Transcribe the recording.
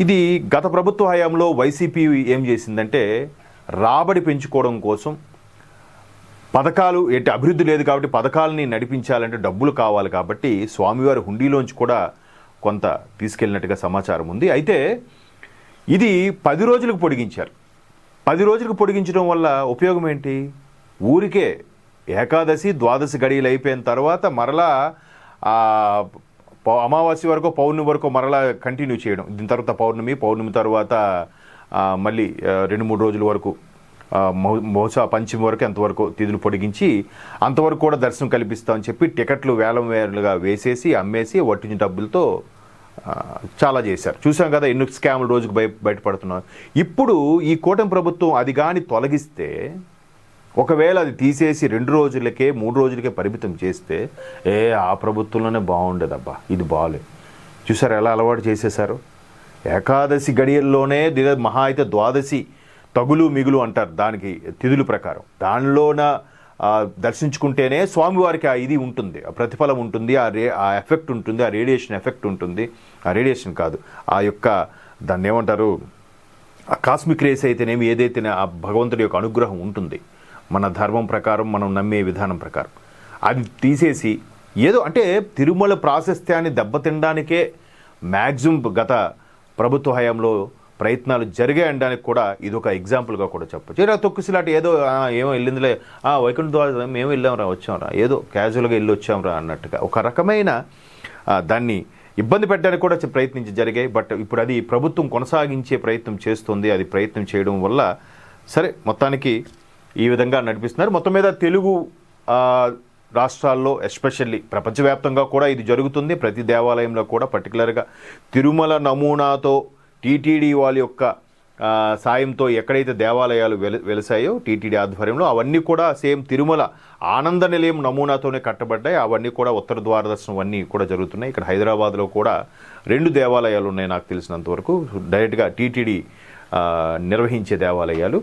ఇది గత ప్రభుత్వ హయాంలో వైసీపీ ఏం చేసిందంటే రాబడి పెంచుకోవడం కోసం పథకాలు ఎట్టి అభివృద్ధి లేదు కాబట్టి పథకాలని నడిపించాలంటే డబ్బులు కావాలి కాబట్టి స్వామివారి హుండీలోంచి కూడా కొంత తీసుకెళ్ళినట్టుగా సమాచారం ఉంది. అయితే ఇది 10 రోజులకు పొడిగించారు. 10 రోజులకు పొడిగించడం వల్ల ఉపయోగం ఏంటి? ఊరికే ఏకాదశి ద్వాదశి గడియలు అయిపోయిన తర్వాత మరలా అమావాస్య వరకు పౌర్ణమి వరకు మరలా కంటిన్యూ చేయడం. దీని తర్వాత పౌర్ణమి తర్వాత మళ్ళీ 2-3 రోజుల వరకు బహుశా పంచమి వరకు ఎంతవరకు తిథులు పొడిగించి అంతవరకు కూడా దర్శనం కల్పిస్తామని చెప్పి టికెట్లు వేలం వేలుగా వేసేసి అమ్మేసి వట్టించిన డబ్బులతో చాలా చేశారు. చూసాం కదా ఎన్ని స్కామ్లు రోజుకు బయటపడుతున్నారు. ఇప్పుడు ఈ కూటమి ప్రభుత్వం అది కానీ తొలగిస్తే, ఒకవేళ అది తీసేసి 2 రోజులకే 3 రోజులకే పరిమితం చేస్తే ఆ ప్రభుత్వంలోనే బాగుండేదబ్బా, ఇది బాగాలేదు. చూసారు ఎలా అలవాటు చేసేశారు. ఏకాదశి గడియల్లోనే మహా అయితే ద్వాదశి తగులు మిగులు అంటారు దానికి తిథుల ప్రకారం, దానిలోన దర్శించుకుంటేనే స్వామివారికి ఇది ఉంటుంది, ఆ ప్రతిఫలం ఉంటుంది, ఆ ఎఫెక్ట్ ఉంటుంది, ఆ రేడియేషన్ ఎఫెక్ట్ ఉంటుంది. ఆ రేడియేషన్ కాదు, ఆ యొక్క దాన్ని ఏమంటారు, ఆ కాస్మిక్ రేస్ అయితేనేమి ఏదైతేనే ఆ భగవంతుడి యొక్క అనుగ్రహం ఉంటుంది మన ధర్మం ప్రకారం, మనం నమ్మే విధానం ప్రకారం. అది తీసేసి ఏదో అంటే తిరుమల ప్రాశస్త్యాన్ని దెబ్బతినడానికే మ్యాక్సిమం గత ప్రభుత్వ హయాంలో ప్రయత్నాలు జరిగాయనడానికి కూడా ఇది ఒక ఎగ్జాంపుల్గా కూడా చెప్పచ్చు. ఇలా తొక్కుసిలాట ఏదో ఏమో వెళ్ళిందిలే, వైకుంఠ ద్వారం మేము వెళ్ళాంరా వచ్చాంరా, ఏదో క్యాజువల్గా వెళ్ళి వచ్చాంరా అన్నట్టుగా ఒక రకమైన దాన్ని ఇబ్బంది పెట్టడానికి కూడా ప్రయత్నించి జరిగాయి. బట్ ఇప్పుడు అది ప్రభుత్వం కొనసాగించే ప్రయత్నం చేస్తుంది. అది ప్రయత్నం చేయడం వల్ల సరే మొత్తానికి ఈ విధంగా నడిపిస్తున్నారు. మొత్తం మీద తెలుగు రాష్ట్రాల్లో ఎస్పెషల్లీ ప్రపంచవ్యాప్తంగా కూడా ఇది జరుగుతుంది. ప్రతి దేవాలయంలో కూడా పర్టికులర్గా తిరుమల నమూనాతో టీటీడీ వాళ్ళ యొక్క సాయంతో ఎక్కడైతే దేవాలయాలు వెలిసాయో టీటీడీ ఆధ్వర్యంలో అవన్నీ కూడా సేమ్ తిరుమల ఆనంద నిలయం నమూనాతోనే కట్టబడ్డాయి. అవన్నీ కూడా ఉత్తర ద్వారదర్శనం అన్నీ కూడా జరుగుతున్నాయి. ఇక్కడ హైదరాబాద్లో కూడా 2 దేవాలయాలు ఉన్నాయి నాకు తెలిసినంత వరకు, డైరెక్ట్గా టీటీడీ నిర్వహించే దేవాలయాలు.